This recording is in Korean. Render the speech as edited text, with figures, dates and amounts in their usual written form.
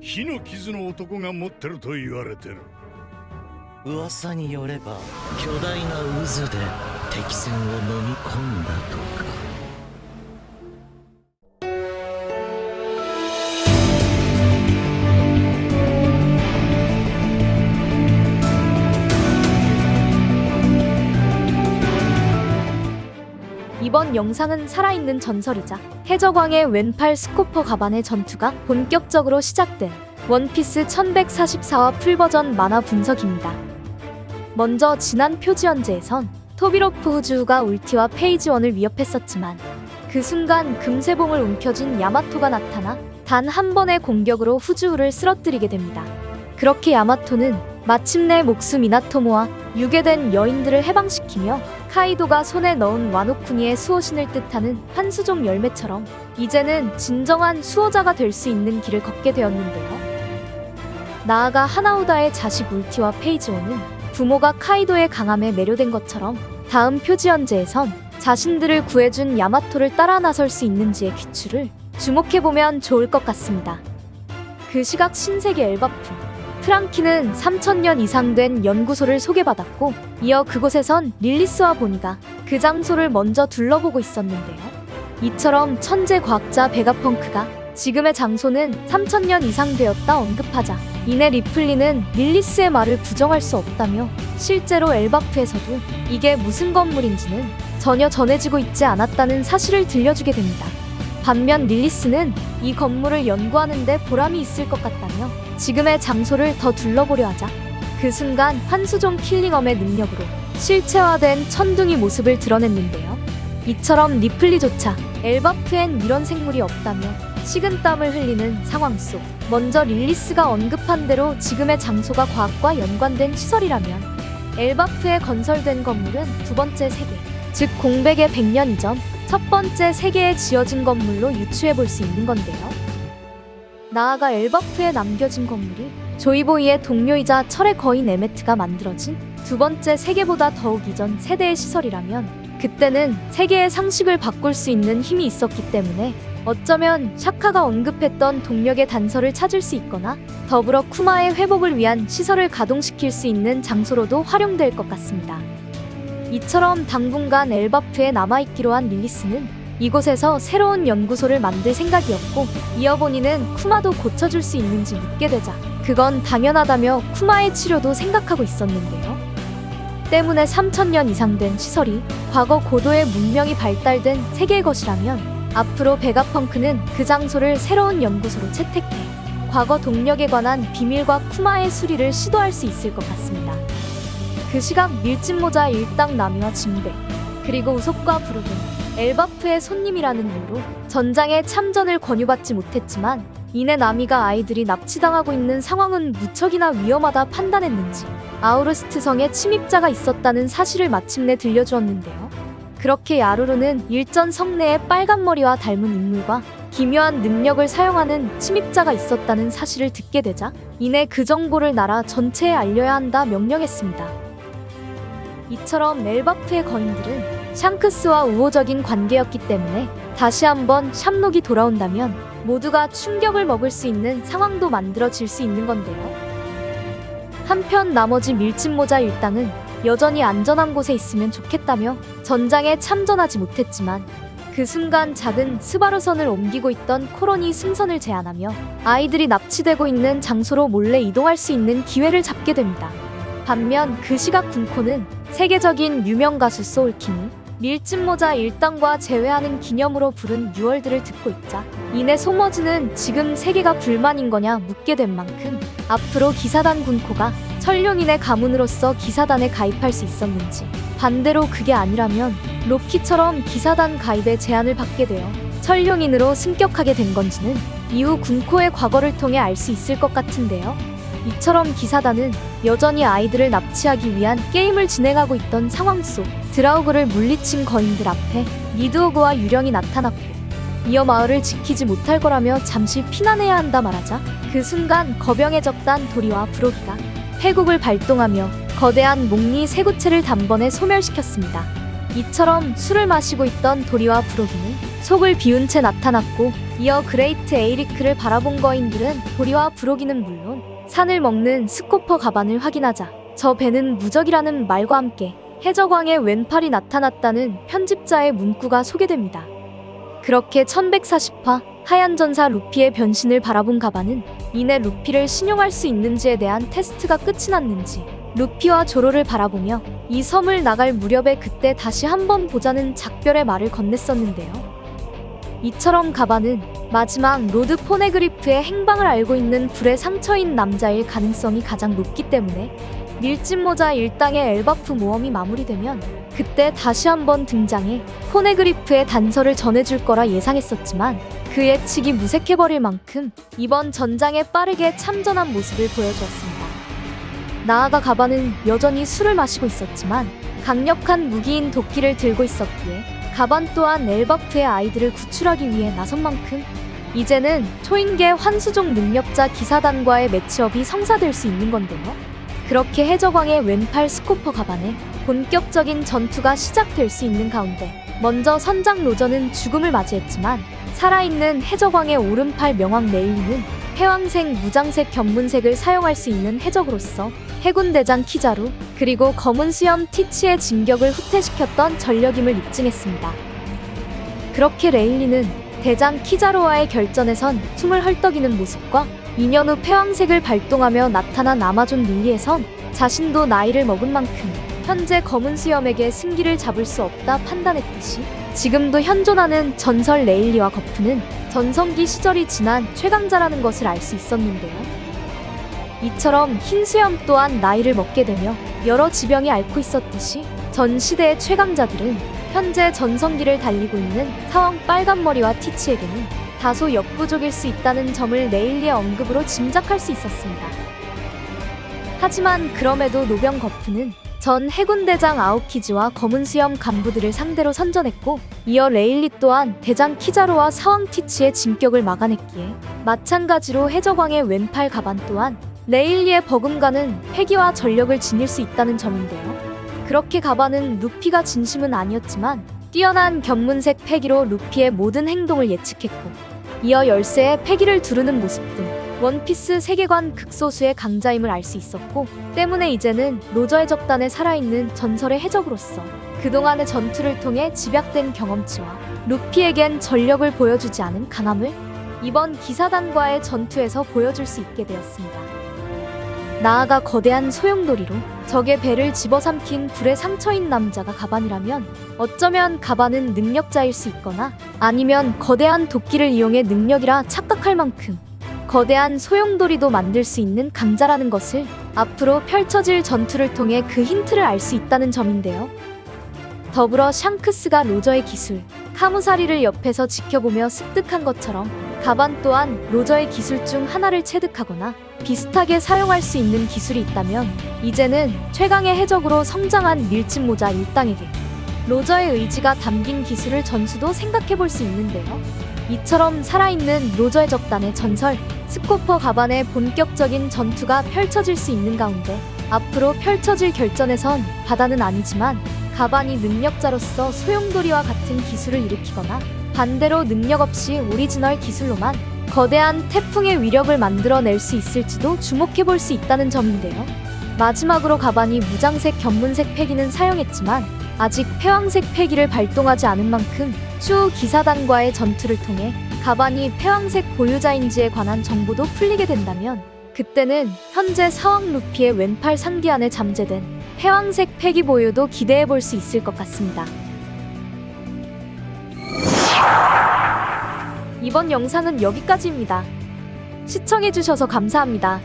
火の傷の男が持ってると言われてる。噂によれば巨大な渦で敵船を飲み込んだとか。이번 영상은 살아있는 전설이자 해적왕의 왼팔 스코퍼 가반의 전투가 본격적으로 시작된 원피스 1144화 풀버전 만화 분석입니다. 먼저 지난 표지연재에선 토비로프 후주우가 울티와 페이지 1을 위협했었지만 그 순간 금세봉을 움켜쥔 야마토가 나타나 단 한 번의 공격으로 후주우를 쓰러뜨리게 됩니다. 그렇게 야마토는 마침내 목수 미나토모와 유괴된 여인들을 해방시키며 카이도가 손에 넣은 와노쿠니의 수호신을 뜻하는 한수종 열매처럼 이제는 진정한 수호자가 될 수 있는 길을 걷게 되었는데요. 나아가 하나우다의 자식 울티와 페이지오는 부모가 카이도의 강함에 매료된 것처럼 다음 표지연재에선 자신들을 구해준 야마토를 따라 나설 수 있는지의 귀추를 주목해보면 좋을 것 같습니다. 그 시각 신세계 엘바프 프랑키는 3000년 이상 된 연구소를 소개받았고 이어 그곳에선 릴리스와 보니가 그 장소를 먼저 둘러보고 있었는데요. 이처럼 천재 과학자 베가펑크가 지금의 장소는 3000년 이상 되었다 언급하자 이내 리플리는 릴리스의 말을 부정할 수 없다며 실제로 엘바프에서도 이게 무슨 건물인지는 전혀 전해지고 있지 않았다는 사실을 들려주게 됩니다. 반면 릴리스는 이 건물을 연구하는데 보람이 있을 것 같다며 지금의 장소를 더 둘러보려 하자 그 순간 한수종 킬링엄의 능력으로 실체화된 천둥이 모습을 드러냈는데요. 이처럼 리플리조차 엘바프엔 이런 생물이 없다며 식은땀을 흘리는 상황 속 먼저 릴리스가 언급한 대로 지금의 장소가 과학과 연관된 시설이라면 엘바프에 건설된 건물은 두 번째 세계, 즉 공백의 100년 이전 첫 번째 세계에 지어진 건물로 유추해 볼 수 있는 건데요. 나아가 엘바프에 남겨진 건물이 조이보이의 동료이자 철의 거인 에메트가 만들어진 두 번째 세계보다 더욱 이전 세대의 시설이라면 그때는 세계의 상식을 바꿀 수 있는 힘이 있었기 때문에 어쩌면 샤카가 언급했던 동력의 단서를 찾을 수 있거나 더불어 쿠마의 회복을 위한 시설을 가동시킬 수 있는 장소로도 활용될 것 같습니다. 이처럼 당분간 엘바프에 남아있기로 한 릴리스는 이곳에서 새로운 연구소를 만들 생각이었고 이어 보니는 쿠마도 고쳐줄 수 있는지 묻게 되자 그건 당연하다며 쿠마의 치료도 생각하고 있었는데요. 때문에 3000년 이상 된 시설이 과거 고도의 문명이 발달된 세계의 것이라면 앞으로 베가펑크는 그 장소를 새로운 연구소로 채택해 과거 동력에 관한 비밀과 쿠마의 수리를 시도할 수 있을 것 같습니다. 그 시각 밀짚모자 일당 나미와 진배 그리고 우속과 부르은 엘바프의 손님이라는 이유로 전장에 참전을 권유받지 못했지만 이내 나미가 아이들이 납치당하고 있는 상황은 무척이나 위험하다 판단했는지 아우르스트 성에 침입자가 있었다는 사실을 마침내 들려주었는데요. 그렇게 야루르는 일전 성내에 빨간 머리와 닮은 인물과 기묘한 능력을 사용하는 침입자가 있었다는 사실을 듣게 되자 이내 그 정보를 나라 전체에 알려야 한다 명령했습니다. 이처럼 엘바프의 거인들은 샹크스와 우호적인 관계였기 때문에 다시 한번 샴록이 돌아온다면 모두가 충격을 먹을 수 있는 상황도 만들어질 수 있는 건데요. 한편 나머지 밀짚모자 일당은 여전히 안전한 곳에 있으면 좋겠다며 전장에 참전하지 못했지만 그 순간 작은 스바루선을 옮기고 있던 코론이 승선을 제안하며 아이들이 납치되고 있는 장소로 몰래 이동할 수 있는 기회를 잡게 됩니다. 반면 그 시각 군코는 세계적인 유명 가수 소울킹이 밀짚모자 일당과 재회하는 기념으로 부른 유월들을 듣고 있자 이내 소머즈는 지금 세계가 불만인 거냐 묻게 된 만큼 앞으로 기사단 군코가 천룡인의 가문으로서 기사단에 가입할 수 있었는지 반대로 그게 아니라면 로키처럼 기사단 가입의 제안을 받게 되어 천룡인으로 승격하게 된 건지는 이후 군코의 과거를 통해 알 수 있을 것 같은데요. 이처럼 기사단은 여전히 아이들을 납치하기 위한 게임을 진행하고 있던 상황 속 드라우그를 물리친 거인들 앞에 니드오그와 유령이 나타났고 이어 마을을 지키지 못할 거라며 잠시 피난해야 한다 말하자 그 순간 거병에 적단 도리와 브로기가 회국을 발동하며 거대한 목리 세 구체를 단번에 소멸시켰습니다. 이처럼 술을 마시고 있던 도리와 브로기는 속을 비운 채 나타났고, 이어 그레이트 에이리크를 바라본 거인들은 보리와 부로기는 물론 산을 먹는 스코퍼 가반을 확인하자 저 배는 무적이라는 말과 함께 해적왕의 왼팔이 나타났다는 편집자의 문구가 소개됩니다. 그렇게 1140화 하얀 전사 루피의 변신을 바라본 가반은 이내 루피를 신용할 수 있는지에 대한 테스트가 끝이 났는지 루피와 조로를 바라보며 이 섬을 나갈 무렵에 그때 다시 한번 보자는 작별의 말을 건넸었는데요. 이처럼 가반은 마지막 로드 포네그리프의 행방을 알고 있는 불에 상처인 남자일 가능성이 가장 높기 때문에 밀짚모자 일당의 엘바프 모험이 마무리되면 그때 다시 한번 등장해 포네그리프의 단서를 전해줄 거라 예상했었지만 그 예측이 무색해버릴 만큼 이번 전장에 빠르게 참전한 모습을 보여주었습니다. 나아가 가반은 여전히 술을 마시고 있었지만 강력한 무기인 도끼를 들고 있었기에 가반 또한 엘바프의 아이들을 구출하기 위해 나선 만큼 이제는 초인계 환수종 능력자 기사단과의 매치업이 성사될 수 있는 건데요. 그렇게 해적왕의 왼팔 스코퍼 가반에 본격적인 전투가 시작될 수 있는 가운데 먼저 선장 로저는 죽음을 맞이했지만 살아있는 해적왕의 오른팔 명왕 레일리는 해왕색 무장색 견문색을 사용할 수 있는 해적으로서 해군대장 키자루 그리고 검은 수염 티치의 진격을 후퇴시켰던 전력임을 입증했습니다. 그렇게 레일리는 대장 키자루와의 결전에선 숨을 헐떡이는 모습과 2년 후 패왕색을 발동하며 나타난 아마존 릴리에선 자신도 나이를 먹은 만큼 현재 검은 수염에게 승기를 잡을 수 없다 판단했듯이 지금도 현존하는 전설 레일리와 거프는 전성기 시절이 지난 최강자라는 것을 알 수 있었는데요. 이처럼 흰 수염 또한 나이를 먹게 되며 여러 지병이 앓고 있었듯이 전 시대의 최강자들은 현재 전성기를 달리고 있는 사왕 빨간머리와 티치에게는 다소 역부족일 수 있다는 점을 레일리의 언급으로 짐작할 수 있었습니다. 하지만 그럼에도 노병 거프는 전 해군대장 아오키즈와 검은 수염 간부들을 상대로 선전했고 이어 레일리 또한 대장 키자루와 사왕 티치의 진격을 막아냈기에 마찬가지로 해적왕의 왼팔 가반 또한 레일리의 버금가는 패기와 전력을 지닐 수 있다는 점인데요. 그렇게 가반은 루피가 진심은 아니었지만 뛰어난 견문색 패기로 루피의 모든 행동을 예측했고 이어 열쇠에 패기를 두르는 모습 등 원피스 세계관 극소수의 강자임을 알 수 있었고 때문에 이제는 로저의 적단에 살아있는 전설의 해적으로서 그동안의 전투를 통해 집약된 경험치와 루피에겐 전력을 보여주지 않은 강함을 이번 기사단과의 전투에서 보여줄 수 있게 되었습니다. 나아가 거대한 소용돌이로 적의 배를 집어삼킨 불에 상처인 남자가 가반이라면 어쩌면 가반은 능력자일 수 있거나 아니면 거대한 도끼를 이용해 능력이라 착각할 만큼 거대한 소용돌이도 만들 수 있는 강자라는 것을 앞으로 펼쳐질 전투를 통해 그 힌트를 알 수 있다는 점인데요. 더불어 샹크스가 로저의 기술, 카무사리를 옆에서 지켜보며 습득한 것처럼 가반 또한 로저의 기술 중 하나를 체득하거나 비슷하게 사용할 수 있는 기술이 있다면 이제는 최강의 해적으로 성장한 밀짚모자 일당에게 로저의 의지가 담긴 기술을 전수도 생각해볼 수 있는데요. 이처럼 살아있는 로저의 적단의 전설, 스코퍼 가반의 본격적인 전투가 펼쳐질 수 있는 가운데 앞으로 펼쳐질 결전에선 바다는 아니지만 가반이 능력자로서 소용돌이와 같은 기술을 일으키거나 반대로 능력 없이 오리지널 기술로만 거대한 태풍의 위력을 만들어낼 수 있을지도 주목해볼 수 있다는 점인데요. 마지막으로 가반이 무장색 견문색 패기는 사용했지만 아직 패왕색 패기를 발동하지 않은 만큼 추후 기사단과의 전투를 통해 가반이 패왕색 보유자인지에 관한 정보도 풀리게 된다면 그때는 현재 사왕 루피의 왼팔 상디 안에 잠재된 패왕색 패기 보유도 기대해볼 수 있을 것 같습니다. 이번 영상은 여기까지입니다. 시청해주셔서 감사합니다.